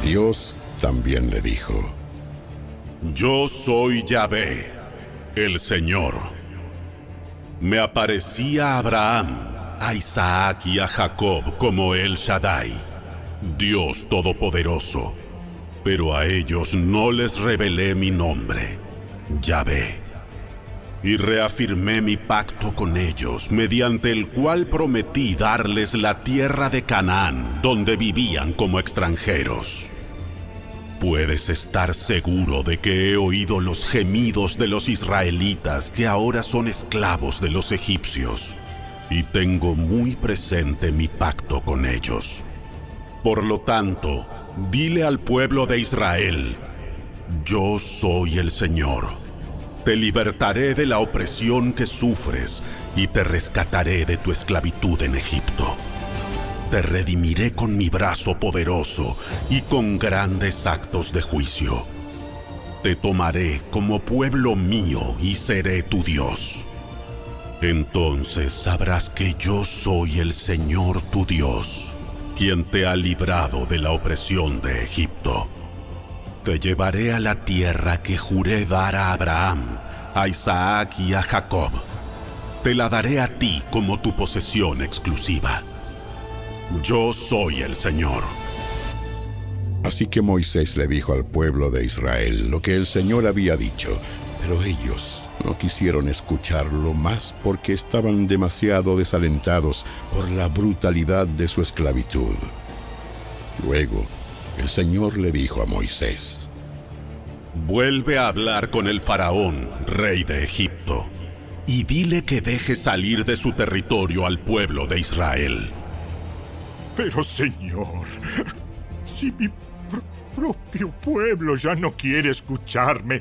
Dios también le dijo: Yo soy Yahvé, el Señor. Me aparecí a Abraham, a Isaac y a Jacob como El Shaddai, Dios Todopoderoso, pero a ellos no les revelé mi nombre, Yahvé. Y reafirmé mi pacto con ellos, mediante el cual prometí darles la tierra de Canaán, donde vivían como extranjeros. Puedes estar seguro de que he oído los gemidos de los israelitas que ahora son esclavos de los egipcios, y tengo muy presente mi pacto con ellos. Por lo tanto, dile al pueblo de Israel: Yo soy el Señor. Te libertaré de la opresión que sufres y te rescataré de tu esclavitud en Egipto. Te redimiré con mi brazo poderoso y con grandes actos de juicio. Te tomaré como pueblo mío y seré tu Dios. Entonces sabrás que yo soy el Señor tu Dios, quien te ha librado de la opresión de Egipto. Te llevaré a la tierra que juré dar a Abraham, a Isaac y a Jacob. Te la daré a ti como tu posesión exclusiva. Yo soy el Señor. Así que Moisés le dijo al pueblo de Israel lo que el Señor había dicho, pero ellos no quisieron escucharlo más porque estaban demasiado desalentados por la brutalidad de su esclavitud. Luego, el Señor le dijo a Moisés: Vuelve a hablar con el faraón, rey de Egipto, y dile que deje salir de su territorio al pueblo de Israel. Pero, Señor, si mi propio pueblo ya no quiere escucharme,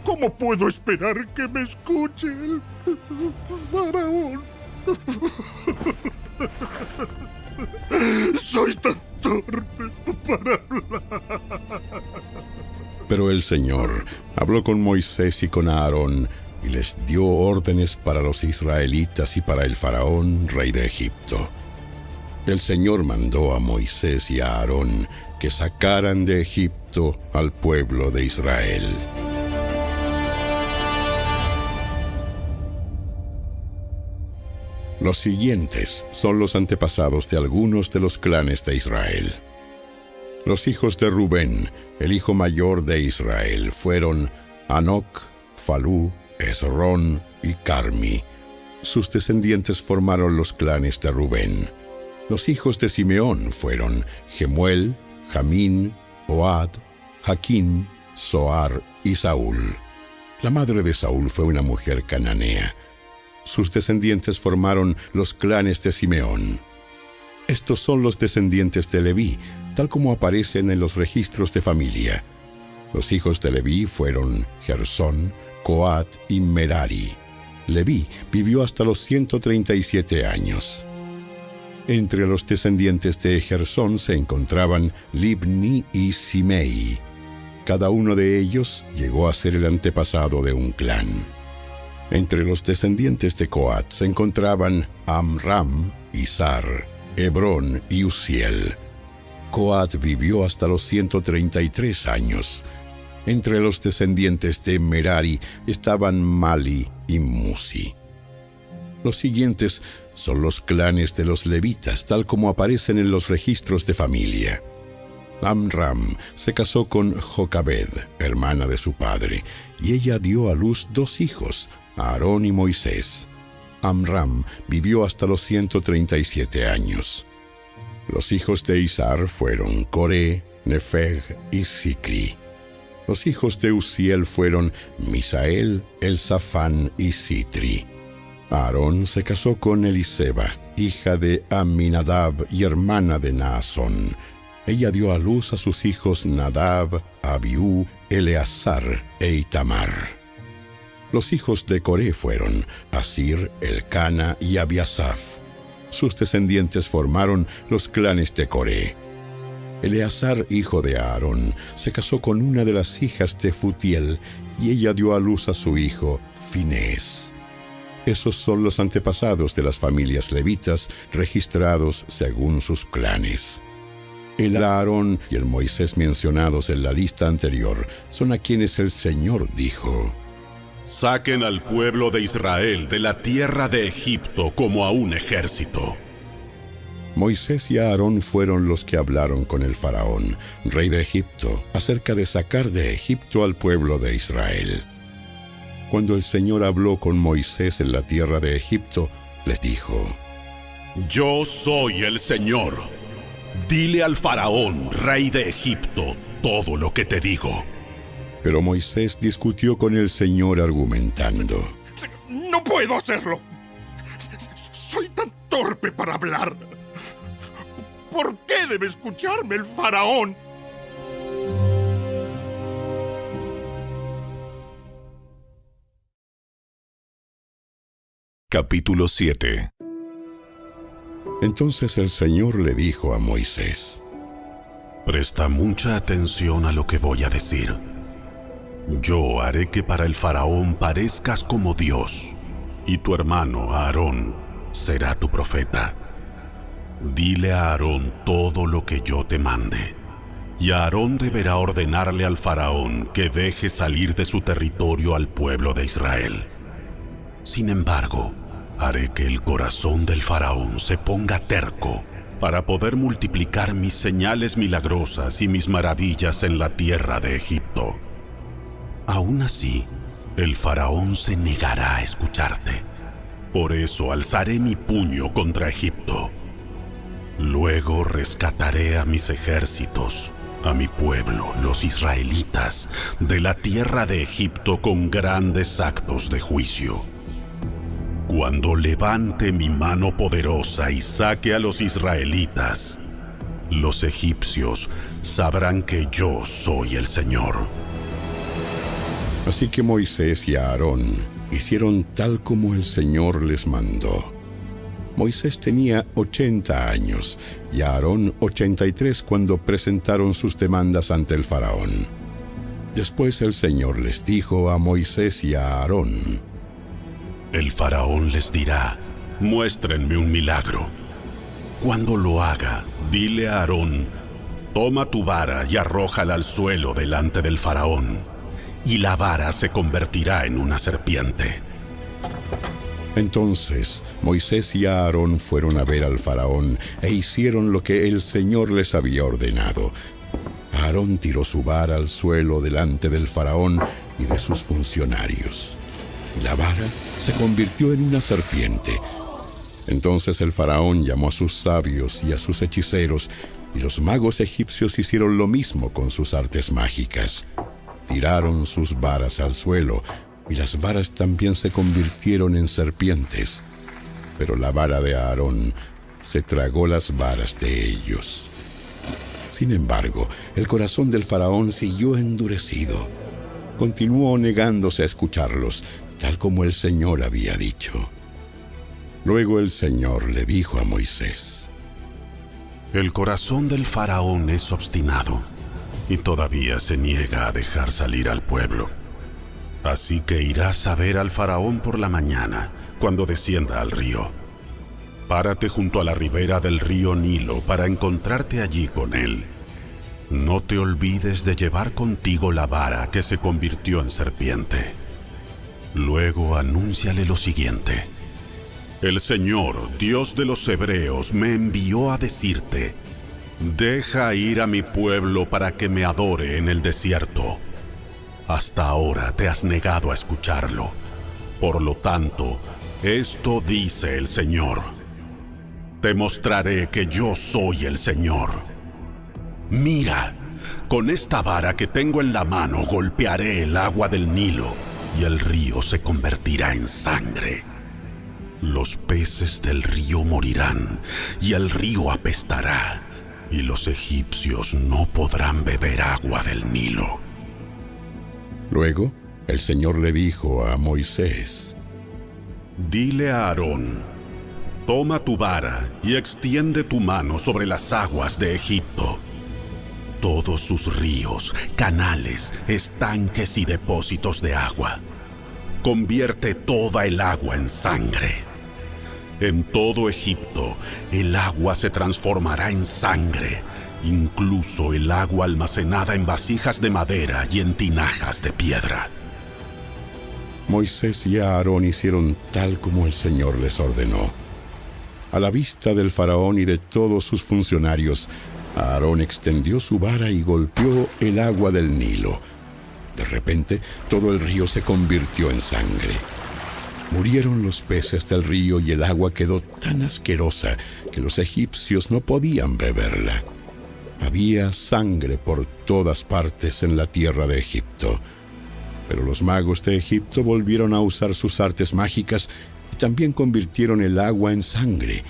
¿cómo puedo esperar que me escuche el faraón? Soy tan torpe para hablar. Pero el Señor habló con Moisés y con Aarón y les dio órdenes para los israelitas y para el faraón, rey de Egipto. El Señor mandó a Moisés y a Aarón que sacaran de Egipto al pueblo de Israel. Los siguientes son los antepasados de algunos de los clanes de Israel. Los hijos de Rubén, el hijo mayor de Israel, fueron Hanoc, Falú, Hezrón y Carmi. Sus descendientes formaron los clanes de Rubén. Los hijos de Simeón fueron Gemuel, Jamín, Ohad, Jaquín, Zoar y Saúl. La madre de Saúl fue una mujer cananea. Sus descendientes formaron los clanes de Simeón. Estos son los descendientes de Leví, tal como aparecen en los registros de familia. Los hijos de Leví fueron Gersón, Coat y Merari. Leví vivió hasta los 137 años. Entre los descendientes de Gersón se encontraban Libni y Simei. Cada uno de ellos llegó a ser el antepasado de un clan. Entre los descendientes de Coat se encontraban Amram, Izar, Hebrón y Uziel. Coat vivió hasta los 133 años. Entre los descendientes de Merari estaban Mali y Musi. Los siguientes son los clanes de los levitas, tal como aparecen en los registros de familia. Amram se casó con Jocabed, hermana de su padre, y ella dio a luz 2 hijos, Aarón y Moisés. Amram vivió hasta los 137 años. Los hijos de Izar fueron Coré, Nefeg y Sicri. Los hijos de Uziel fueron Misael, Elzafán y Sitri. Aarón se casó con Eliseba, hija de Aminadab y hermana de Naasón. Ella dio a luz a sus hijos Nadab, Abiú, Eleazar e Itamar. Los hijos de Coré fueron Asir, Elcana y Abiasaf. Sus descendientes formaron los clanes de Coré. Eleazar, hijo de Aarón, se casó con una de las hijas de Futiel y ella dio a luz a su hijo Finés. Esos son los antepasados de las familias levitas registrados según sus clanes. El Aarón y el Moisés mencionados en la lista anterior son a quienes el Señor dijo: Saquen al pueblo de Israel de la tierra de Egipto como a un ejército. Moisés y Aarón fueron los que hablaron con el faraón, rey de Egipto, acerca de sacar de Egipto al pueblo de Israel. Cuando el Señor habló con Moisés en la tierra de Egipto, les dijo: Yo soy el Señor. Dile al faraón, rey de Egipto, todo lo que te digo. Pero Moisés discutió con el Señor argumentando: ¡No puedo hacerlo! Soy tan torpe para hablar. ¿Por qué debe escucharme el faraón? Capítulo 7. Entonces el Señor le dijo a Moisés: Presta mucha atención a lo que voy a decir. Yo haré que para el faraón parezcas como Dios, y tu hermano Aarón será tu profeta. Dile a Aarón todo lo que yo te mande, y Aarón deberá ordenarle al faraón que deje salir de su territorio al pueblo de Israel. Sin embargo, haré que el corazón del faraón se ponga terco para poder multiplicar mis señales milagrosas y mis maravillas en la tierra de Egipto. Aún así, el faraón se negará a escucharte. Por eso alzaré mi puño contra Egipto. Luego rescataré a mis ejércitos, a mi pueblo, los israelitas, de la tierra de Egipto con grandes actos de juicio. Cuando levante mi mano poderosa y saque a los israelitas, los egipcios sabrán que yo soy el Señor. Así que Moisés y Aarón hicieron tal como el Señor les mandó. Moisés tenía 80 años y Aarón 83 cuando presentaron sus demandas ante el faraón. Después el Señor les dijo a Moisés y a Aarón: El faraón les dirá: muéstrenme un milagro. Cuando lo haga, dile a Aarón: toma tu vara y arrójala al suelo delante del faraón, y la vara se convertirá en una serpiente. Entonces Moisés y Aarón fueron a ver al faraón e hicieron lo que el Señor les había ordenado. Aarón tiró su vara al suelo delante del faraón y de sus funcionarios. La vara se convirtió en una serpiente. Entonces el faraón llamó a sus sabios y a sus hechiceros, y los magos egipcios hicieron lo mismo con sus artes mágicas. Tiraron sus varas al suelo, y las varas también se convirtieron en serpientes. Pero la vara de Aarón se tragó las varas de ellos. Sin embargo, el corazón del faraón siguió endurecido. Continuó negándose a escucharlos, tal como el Señor había dicho. Luego el Señor le dijo a Moisés: El corazón del faraón es obstinado, y todavía se niega a dejar salir al pueblo. Así que irás a ver al faraón por la mañana, cuando descienda al río. Párate junto a la ribera del río Nilo para encontrarte allí con él. No te olvides de llevar contigo la vara que se convirtió en serpiente. Luego anúnciale lo siguiente: El Señor, Dios de los hebreos, me envió a decirte: deja ir a mi pueblo para que me adore en el desierto. Hasta ahora te has negado a escucharlo. Por lo tanto, esto dice el Señor: te mostraré que yo soy el Señor. Mira, con esta vara que tengo en la mano golpearé el agua del Nilo, y el río se convertirá en sangre. Los peces del río morirán, y el río apestará, y los egipcios no podrán beber agua del Nilo. Luego, el Señor le dijo a Moisés: Dile a Aarón: toma tu vara y extiende tu mano sobre las aguas de Egipto. Todos sus ríos, canales, estanques y depósitos de agua. Convierte toda el agua en sangre. En todo Egipto, el agua se transformará en sangre, incluso el agua almacenada en vasijas de madera y en tinajas de piedra. Moisés y Aarón hicieron tal como el Señor les ordenó. A la vista del faraón y de todos sus funcionarios, Aarón extendió su vara y golpeó el agua del Nilo. De repente, todo el río se convirtió en sangre. Murieron los peces del río y el agua quedó tan asquerosa que los egipcios no podían beberla. Había sangre por todas partes en la tierra de Egipto. Pero los magos de Egipto volvieron a usar sus artes mágicas y también convirtieron el agua en sangre,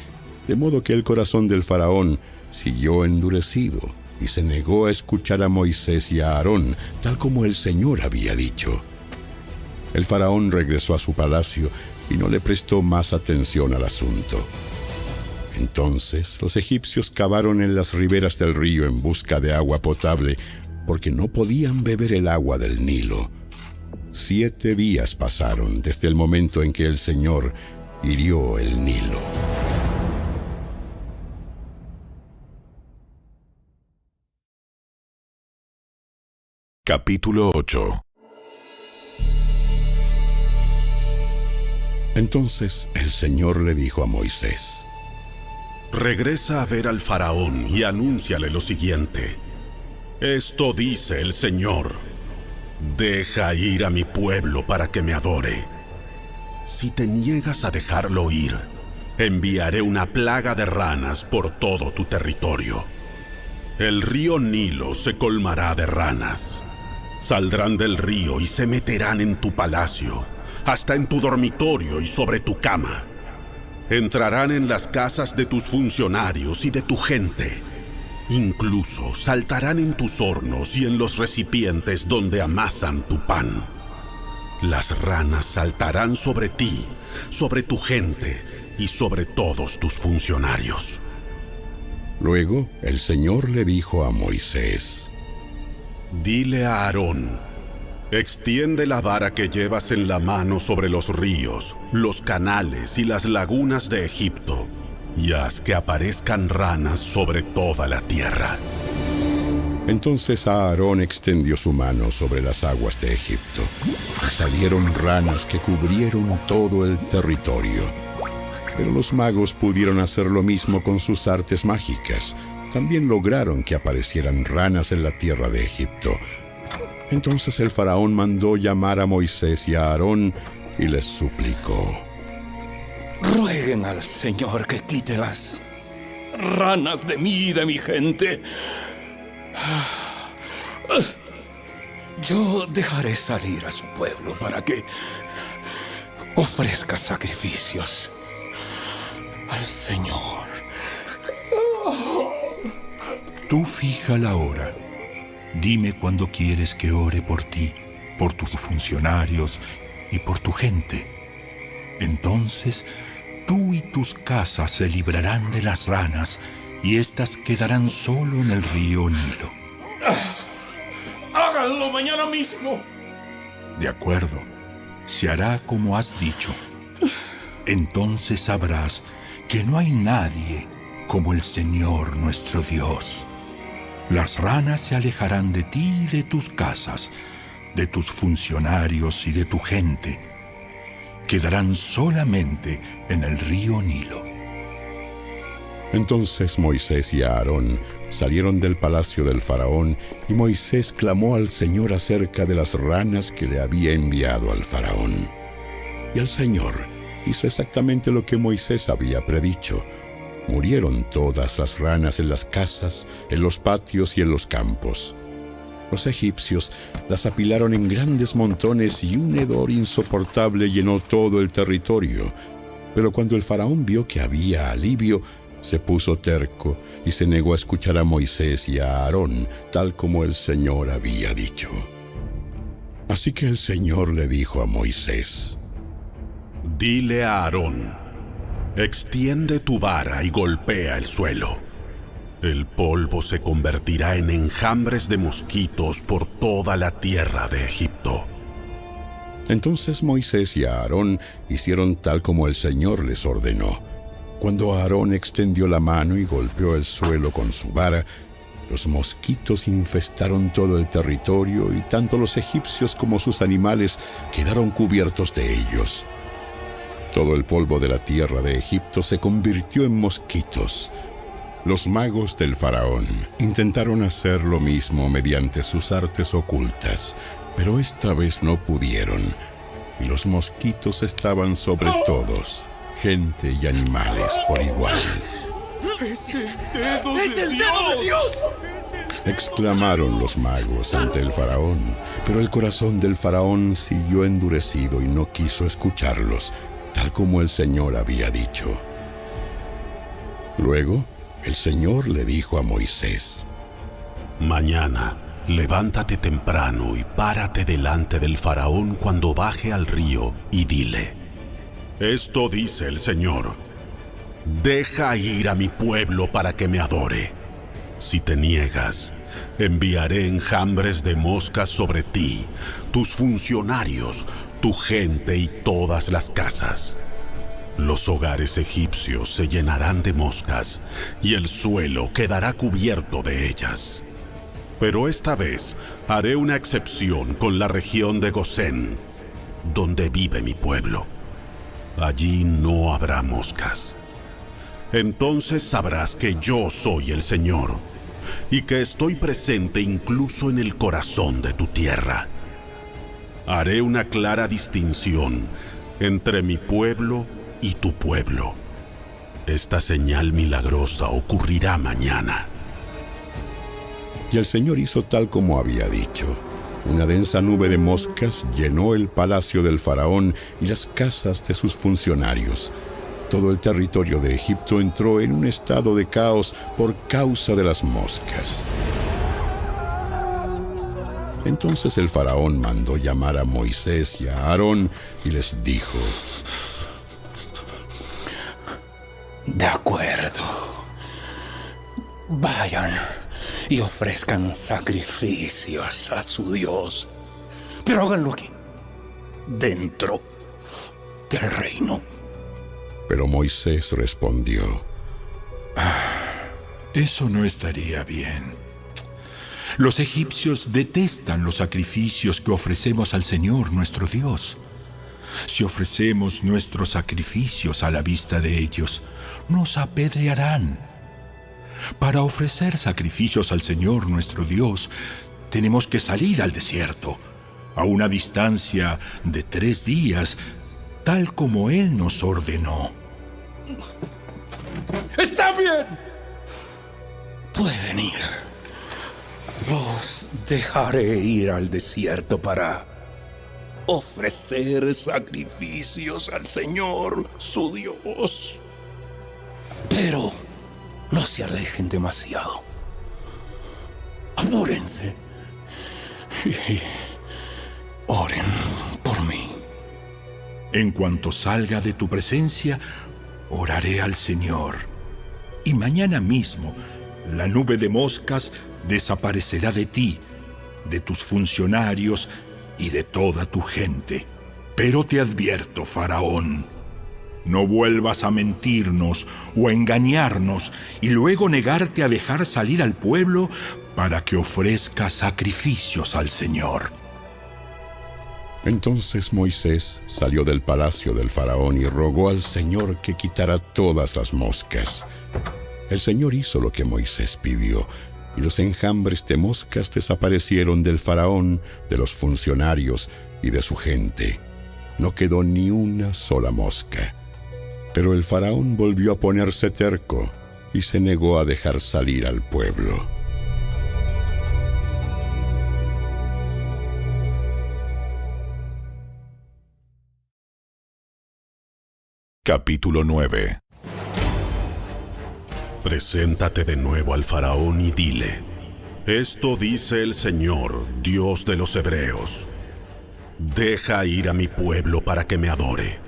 de modo que el corazón del faraón siguió endurecido y se negó a escuchar a Moisés y a Aarón, tal como el Señor había dicho. El faraón regresó a su palacio y no le prestó más atención al asunto. Entonces los egipcios cavaron en las riberas del río en busca de agua potable, porque no podían beber el agua del Nilo. 7 días pasaron desde el momento en que el Señor hirió el Nilo. Capítulo 8. Entonces el Señor le dijo a Moisés: Regresa a ver al faraón y anúnciale lo siguiente. Esto dice el Señor: deja ir a mi pueblo para que me adore. Si te niegas a dejarlo ir, enviaré una plaga de ranas por todo tu territorio. El río Nilo se colmará de ranas. Saldrán del río y se meterán en tu palacio, hasta en tu dormitorio y sobre tu cama. Entrarán en las casas de tus funcionarios y de tu gente. Incluso saltarán en tus hornos y en los recipientes donde amasan tu pan. Las ranas saltarán sobre ti, sobre tu gente y sobre todos tus funcionarios. Luego el Señor le dijo a Moisés: Dile a Aarón: extiende la vara que llevas en la mano sobre los ríos, los canales y las lagunas de Egipto, y haz que aparezcan ranas sobre toda la tierra. Entonces Aarón extendió su mano sobre las aguas de Egipto, y salieron ranas que cubrieron todo el territorio. Pero los magos pudieron hacer lo mismo con sus artes mágicas. También lograron que aparecieran ranas en la tierra de Egipto. Entonces el faraón mandó llamar a Moisés y a Aarón y les suplicó: rueguen al Señor que quite las ranas de mí y de mi gente. Yo dejaré salir a su pueblo para que ofrezca sacrificios al Señor. Tú fija la hora. Dime cuándo quieres que ore por ti, por tus funcionarios y por tu gente. Entonces, tú y tus casas se librarán de las ranas y éstas quedarán solo en el río Nilo. ¡Háganlo mañana mismo! De acuerdo, se hará como has dicho. Entonces sabrás que no hay nadie como el Señor nuestro Dios. Las ranas se alejarán de ti y de tus casas, de tus funcionarios y de tu gente. Quedarán solamente en el río Nilo. Entonces Moisés y Aarón salieron del palacio del faraón, y Moisés clamó al Señor acerca de las ranas que le había enviado al faraón. Y el Señor hizo exactamente lo que Moisés había predicho. Murieron todas las ranas en las casas, en los patios y en los campos. Los egipcios las apilaron en grandes montones y un hedor insoportable llenó todo el territorio. Pero cuando el faraón vio que había alivio, se puso terco y se negó a escuchar a Moisés y a Aarón, tal como el Señor había dicho. Así que el Señor le dijo a Moisés: Dile a Aarón: extiende tu vara y golpea el suelo. El polvo se convertirá en enjambres de mosquitos por toda la tierra de Egipto. Entonces Moisés y Aarón hicieron tal como el Señor les ordenó. Cuando Aarón extendió la mano y golpeó el suelo con su vara, Los mosquitos infestaron todo el territorio y tanto los egipcios como sus animales quedaron cubiertos de ellos. Todo el polvo de la tierra de Egipto se convirtió en mosquitos. Los magos del faraón intentaron hacer lo mismo mediante sus artes ocultas, pero esta vez no pudieron, y los mosquitos estaban sobre todos, gente y animales por igual. ¡Es el dedo de Dios! Exclamaron los magos ante el faraón, pero el corazón del faraón siguió endurecido y no quiso escucharlos, tal como el Señor había dicho. Luego, el Señor le dijo a Moisés: Mañana, levántate temprano y párate delante del faraón cuando baje al río y dile: Esto dice el Señor: deja ir a mi pueblo para que me adore. Si te niegas, enviaré enjambres de moscas sobre ti, tus funcionarios, tu gente y todas las casas. Los hogares egipcios se llenarán de moscas y el suelo quedará cubierto de ellas. Pero esta vez haré una excepción con la región de Gosén, donde vive mi pueblo. Allí no habrá moscas. Entonces sabrás que yo soy el Señor y que estoy presente incluso en el corazón de tu tierra. Haré una clara distinción entre mi pueblo y tu pueblo. Esta señal milagrosa ocurrirá mañana. Y el Señor hizo tal como había dicho. Una densa nube de moscas llenó el palacio del faraón y las casas de sus funcionarios. Todo el territorio de Egipto entró en un estado de caos por causa de las moscas. Entonces el faraón mandó llamar a Moisés y a Aarón y les dijo: De acuerdo. Vayan y ofrezcan sacrificios a su Dios. Pero háganlo aquí, dentro del reino. Pero Moisés respondió: Eso no estaría bien. Los egipcios detestan los sacrificios que ofrecemos al Señor nuestro Dios. Si ofrecemos nuestros sacrificios a la vista de ellos, nos apedrearán. Para ofrecer sacrificios al Señor nuestro Dios, tenemos que salir al desierto, a una distancia de 3 días, tal como Él nos ordenó. ¡Está bien! Pueden ir. Los dejaré ir al desierto para ofrecer sacrificios al Señor, su Dios. Pero no se alejen demasiado. Apúrense y oren por mí. En cuanto salga de tu presencia, oraré al Señor. Y mañana mismo, la nube de moscas desaparecerá de ti, de tus funcionarios y de toda tu gente. Pero te advierto, Faraón, no vuelvas a mentirnos o a engañarnos y luego negarte a dejar salir al pueblo para que ofrezca sacrificios al Señor. Entonces Moisés salió del palacio del faraón y rogó al Señor que quitara todas las moscas. El Señor hizo lo que Moisés pidió, y los enjambres de moscas desaparecieron del faraón, de los funcionarios y de su gente. No quedó ni una sola mosca. Pero el faraón volvió a ponerse terco y se negó a dejar salir al pueblo. Capítulo 9. Preséntate de nuevo al faraón y dile: Esto dice el Señor, Dios de los hebreos: deja ir a mi pueblo para que me adore.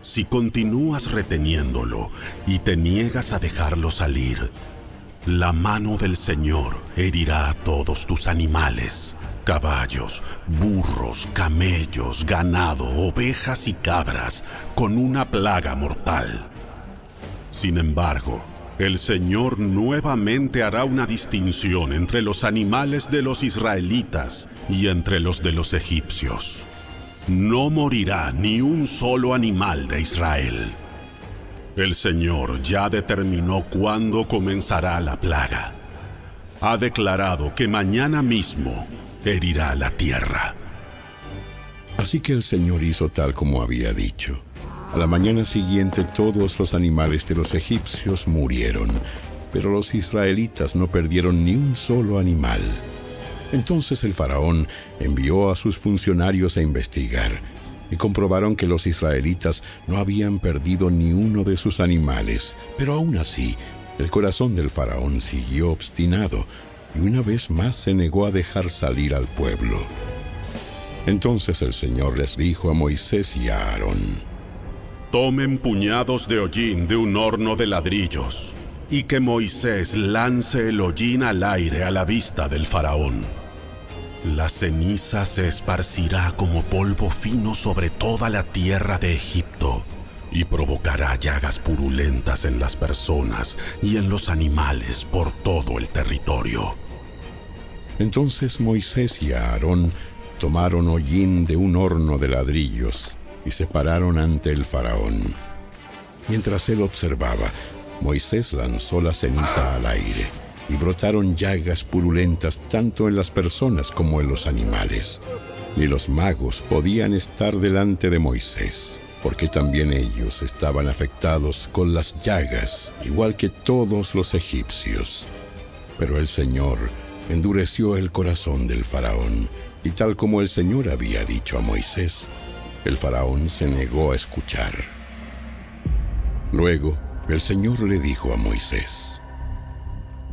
Si continúas reteniéndolo y te niegas a dejarlo salir, la mano del Señor herirá a todos tus animales, caballos, burros, camellos, ganado, ovejas y cabras, con una plaga mortal. Sin embargo, El Señor nuevamente hará una distinción entre los animales de los israelitas y entre los de los egipcios. No morirá ni un solo animal de Israel. El Señor ya determinó cuándo comenzará la plaga. Ha declarado que mañana mismo herirá la tierra. Así que el Señor hizo tal como había dicho. A la mañana siguiente todos los animales de los egipcios murieron, pero los israelitas no perdieron ni un solo animal. Entonces el faraón envió a sus funcionarios a investigar, y comprobaron que los israelitas no habían perdido ni uno de sus animales, pero aún así, el corazón del faraón siguió obstinado, y una vez más se negó a dejar salir al pueblo. Entonces el Señor les dijo a Moisés y a Aarón: Tomen puñados de hollín de un horno de ladrillos, y que Moisés lance el hollín al aire a la vista del faraón. La ceniza se esparcirá como polvo fino sobre toda la tierra de Egipto, y provocará llagas purulentas en las personas y en los animales por todo el territorio. Entonces Moisés y Aarón tomaron hollín de un horno de ladrillos y se pararon ante el faraón. Mientras él observaba, Moisés lanzó la ceniza al aire, y brotaron llagas purulentas tanto en las personas como en los animales. Ni los magos podían estar delante de Moisés, porque también ellos estaban afectados con las llagas, igual que todos los egipcios. Pero el Señor endureció el corazón del faraón, y tal como el Señor había dicho a Moisés, el faraón se negó a escuchar. Luego, el Señor le dijo a Moisés: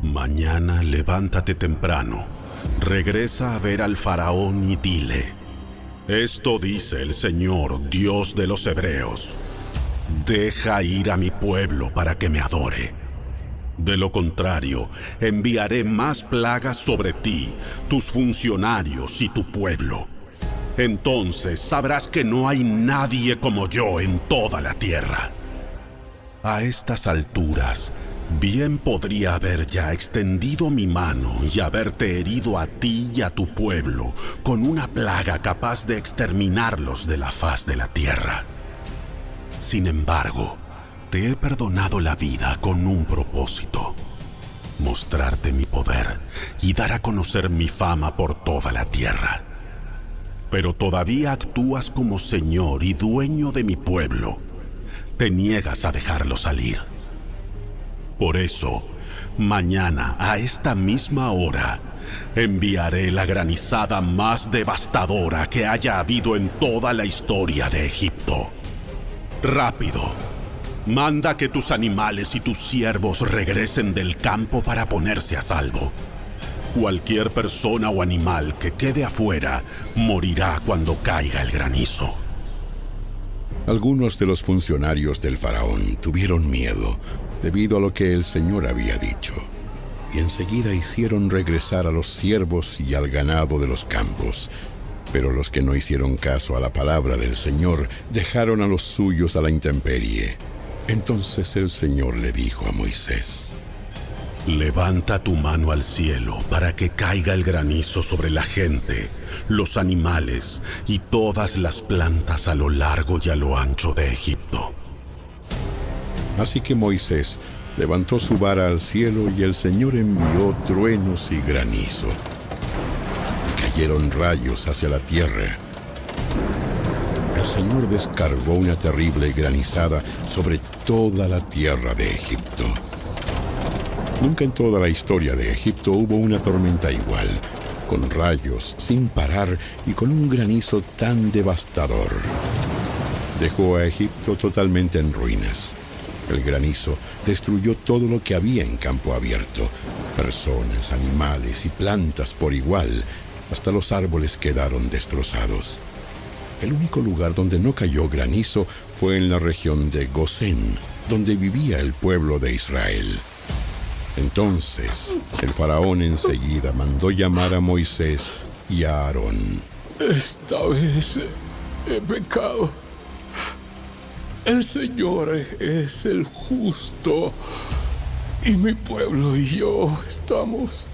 Mañana levántate temprano, regresa a ver al faraón y dile: Esto dice el Señor, Dios de los hebreos: Deja ir a mi pueblo para que me adore. De lo contrario, enviaré más plagas sobre ti, tus funcionarios y tu pueblo. Entonces sabrás que no hay nadie como yo en toda la tierra. A estas alturas, bien podría haber ya extendido mi mano y haberte herido a ti y a tu pueblo con una plaga capaz de exterminarlos de la faz de la tierra. Sin embargo, te he perdonado la vida con un propósito: mostrarte mi poder y dar a conocer mi fama por toda la tierra. Pero todavía actúas como señor y dueño de mi pueblo. Te niegas a dejarlo salir. Por eso, mañana a esta misma hora, enviaré la granizada más devastadora que haya habido en toda la historia de Egipto. Rápido, manda que tus animales y tus siervos regresen del campo para ponerse a salvo. Cualquier persona o animal que quede afuera morirá cuando caiga el granizo. Algunos de los funcionarios del faraón tuvieron miedo debido a lo que el Señor había dicho, y enseguida hicieron regresar a los siervos y al ganado de los campos. Pero los que no hicieron caso a la palabra del Señor dejaron a los suyos a la intemperie. Entonces el Señor le dijo a Moisés: Levanta tu mano al cielo para que caiga el granizo sobre la gente, los animales y todas las plantas a lo largo y a lo ancho de Egipto. Así que Moisés levantó su vara al cielo y el Señor envió truenos y granizo. Y cayeron rayos hacia la tierra. El Señor descargó una terrible granizada sobre toda la tierra de Egipto. Nunca en toda la historia de Egipto hubo una tormenta igual, con rayos sin parar y con un granizo tan devastador. Dejó a Egipto totalmente en ruinas. El granizo destruyó todo lo que había en campo abierto, personas, animales y plantas por igual, hasta los árboles quedaron destrozados. El único lugar donde no cayó granizo fue en la región de Gosén, donde vivía el pueblo de Israel. Entonces, el faraón enseguida mandó llamar a Moisés y a Aarón. Esta vez he pecado. El Señor es el justo y mi pueblo y yo estamos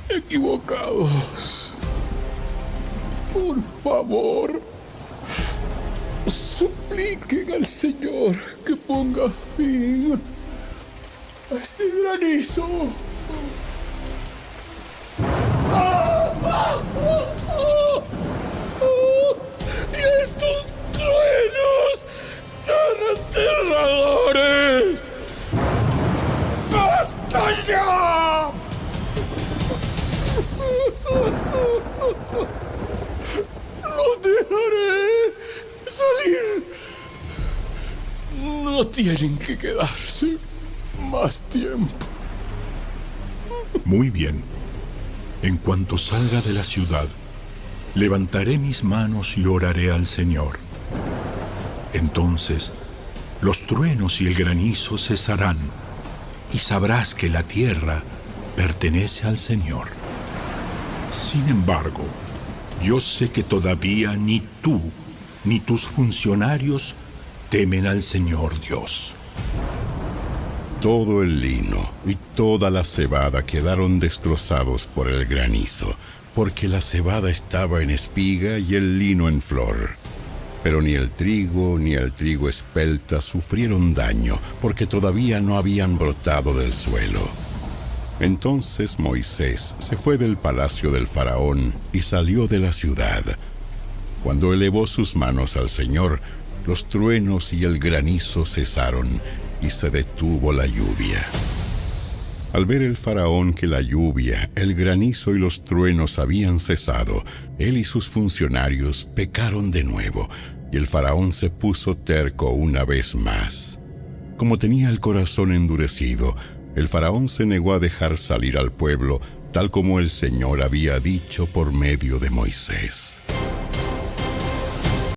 equivocados. Por favor, supliquen al Señor que ponga fin a este granizo. ¡Y estos truenos tan aterradores! ¡Basta ya! ¡Los dejaré salir! No tienen que quedarse más tiempo. Muy bien. En cuanto salga de la ciudad, levantaré mis manos y oraré al Señor. Entonces, los truenos y el granizo cesarán, y sabrás que la tierra pertenece al Señor. Sin embargo, yo sé que todavía ni tú ni tus funcionarios temen al Señor Dios. Todo el lino y toda la cebada quedaron destrozados por el granizo, porque la cebada estaba en espiga y el lino en flor. Pero ni el trigo espelta sufrieron daño, porque todavía no habían brotado del suelo. Entonces Moisés se fue del palacio del faraón y salió de la ciudad. Cuando elevó sus manos al Señor, los truenos y el granizo cesaron, y se detuvo la lluvia. Al ver el faraón que la lluvia, el granizo y los truenos habían cesado, él y sus funcionarios pecaron de nuevo, y el faraón se puso terco una vez más. Como tenía el corazón endurecido, el faraón se negó a dejar salir al pueblo, tal como el Señor había dicho por medio de Moisés.